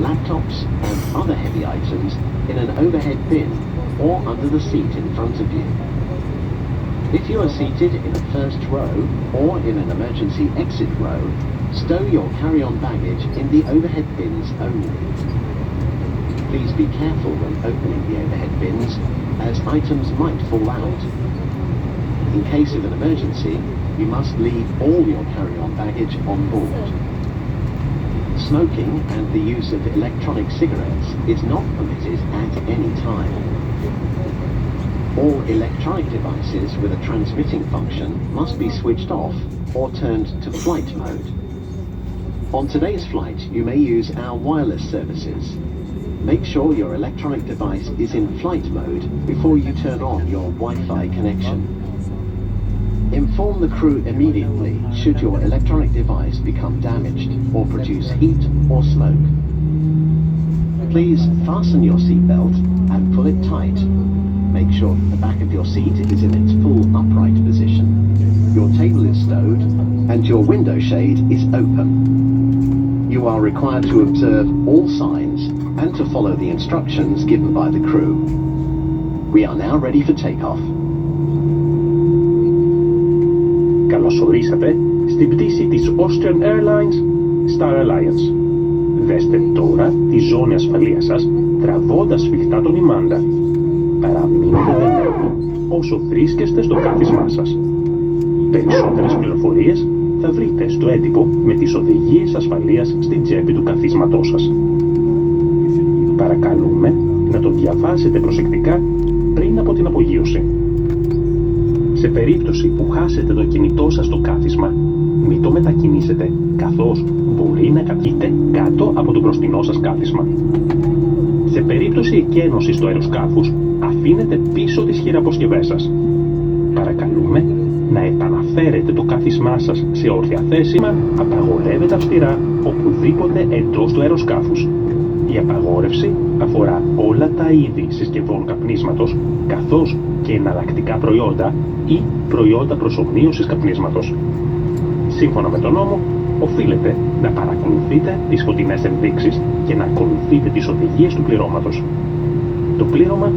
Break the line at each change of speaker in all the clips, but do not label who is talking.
laptops and other heavy items in an overhead bin or under the seat in front of you. If you are seated in a first row or in an emergency exit row, stow your carry-on baggage in the overhead bins only. Please be careful when opening the overhead bins, as items might fall out. In case of an emergency, you must leave all your carry-on baggage on board. Smoking and the use of electronic cigarettes is not permitted at any time. All electronic devices with a transmitting function must be switched off or turned to flight mode. On today's flight, you may use our wireless services. Make sure your electronic device is in flight mode before you turn on your Wi-Fi connection. Inform the crew immediately should your electronic device become damaged or produce heat or smoke. Please fasten your seatbelt and pull it tight. Make sure the back of your seat is in its full upright position. Your table is stowed and your window shade is open. You are required to observe all signs and to follow the instructions given by the crew. We are now ready for takeoff.
Καλώς ορίσατε στην πτήση της Austrian Airlines Star Alliance. Δέστε τώρα τη ζώνη ασφαλείας σας τραβώντας σφιχτά τον ημάντα. Παραμείνετε δεμένοι όσο βρίσκεστε στο κάθισμά σας. Περισσότερες πληροφορίες θα βρείτε στο έντυπο με τις οδηγίες ασφαλείας στην τσέπη του καθίσματός σας. Παρακαλούμε να το διαβάσετε προσεκτικά πριν από την απογείωση. Σε περίπτωση που χάσετε το κινητό σας στο κάθισμα, μην το μετακινήσετε, καθώς μπορεί να κατηγείτε κάτω από το μπροστινό σας κάθισμα. Σε περίπτωση εκένωσης του αεροσκάφους, αφήνετε πίσω τις χειραποσκευές σας. Παρακαλούμε να επαναφέρετε το κάθισμά σας σε όρθια θέση, απαγορεύεται αυστηρά οπουδήποτε εντός του αεροσκάφους. Η απαγόρευση αφορά όλα τα είδη συσκευών καπνίσματος, καθώς και εναλλακτικά προϊόντα ή προϊόντα προσομοίωσης καπνίσματος. Σύμφωνα με τον νόμο, οφείλετε να παρακολουθείτε τις φωτεινές ενδείξεις και να ακολουθείτε τις οδηγίες του πληρώματος. Το πλήρωμα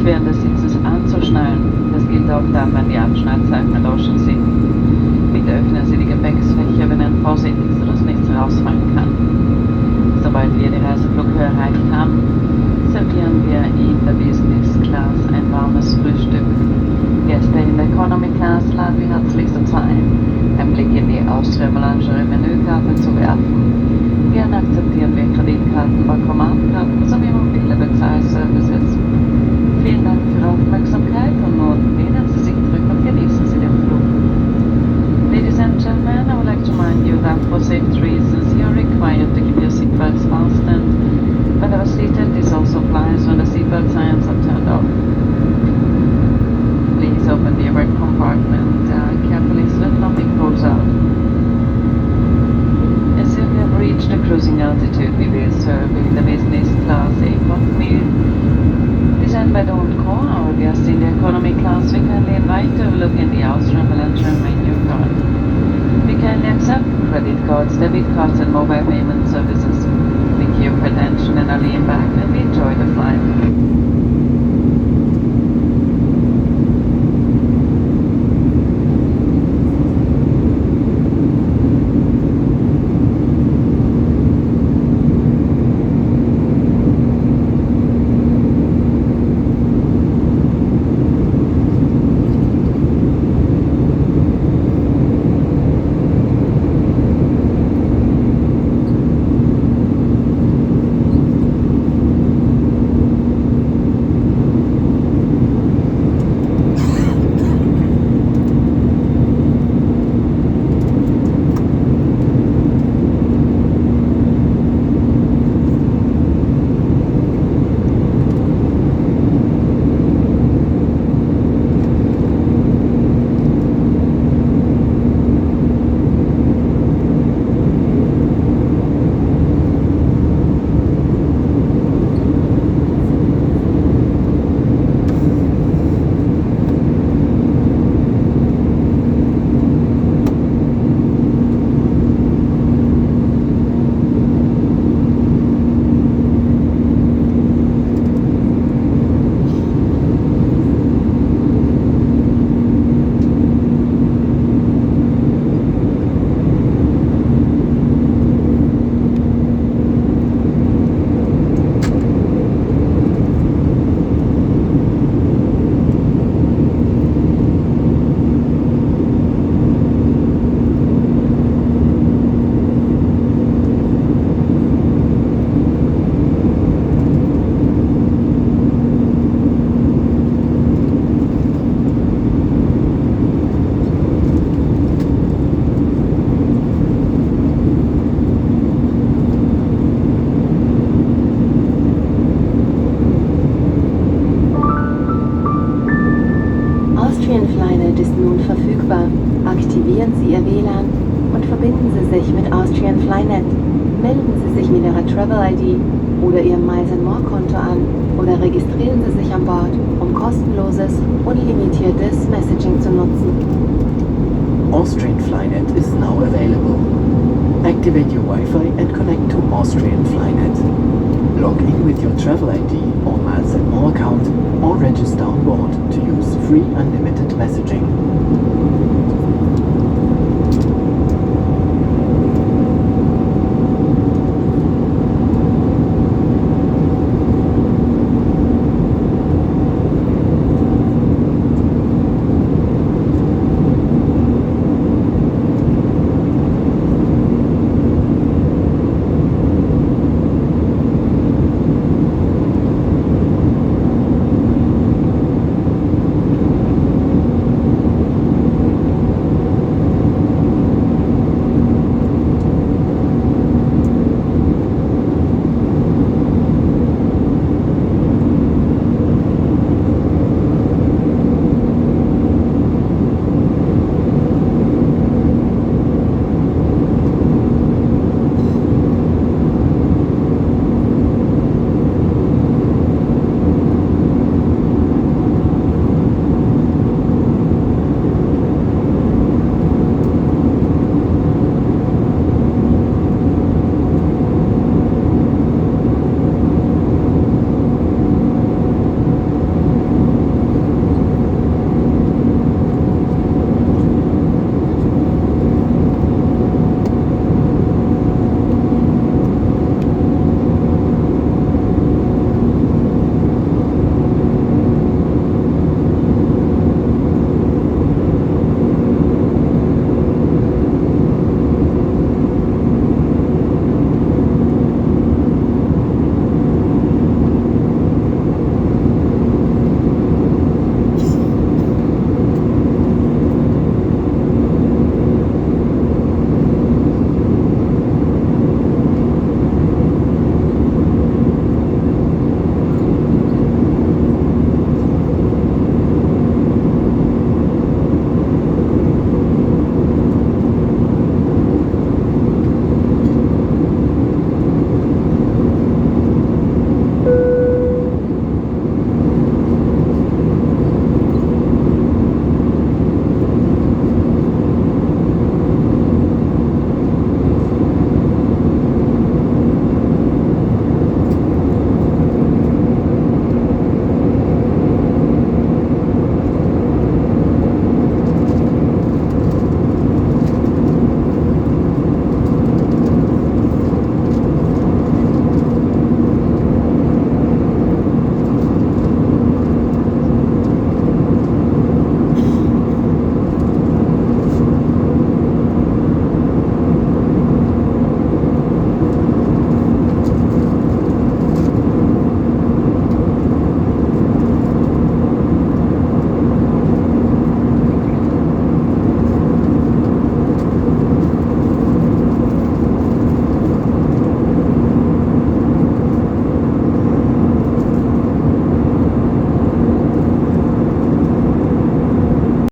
während des Sitzes anzuschnallen. Das gilt auch dann, wenn die Abschnallzeiten erloschen sind. Bitte öffnen Sie die Gepäcksfächer, wenn ein vorsichtig, sodass nichts rausfallen kann. Sobald wir die Reiseflughöhe erreicht haben, servieren wir in der Business Class ein warmes Frühstück. Gäste in der Economy Class laden wir herzlich dazu ein, einen Blick in die Austrian Menükarte zu werfen. Gerne akzeptieren wir Kreditkarten, Bankomatkarten sowie mobile Bezahlservices. Vielen Dank für Ihre Aufmerksamkeit und nun lehnen Sie sich zurück und genießen Sie den Flug. Ladies and gentlemen, I would like to remind you that for safety reasons you are required to keep your seatbelts fastened. Whenever seated, this also applies when the seatbelt signs are turned off. Please open the overhead compartment carefully so that nothing falls out. As we have reached the cruising altitude, we will serve in the business class a hot meal. Designed by Don't Call our guests in the economy class, we kindly invite to look in the Austrian menu card. We kindly accept credit cards, debit cards and mobile payment services. Thank you for your attention and I'll lean back and we enjoy the flight.
Aktivieren Sie Ihr WLAN und verbinden Sie sich mit Austrian Flynet. Melden Sie sich mit Ihrer Travel-ID oder Ihrem Miles & More Konto an oder registrieren Sie sich an Bord, um kostenloses, unlimitiertes Messaging zu nutzen.
Austrian Flynet is now available. Activate your Wi-Fi and connect to Austrian Flynet. Log in with your travel ID or Miles & More account or register on board to use free unlimited messaging.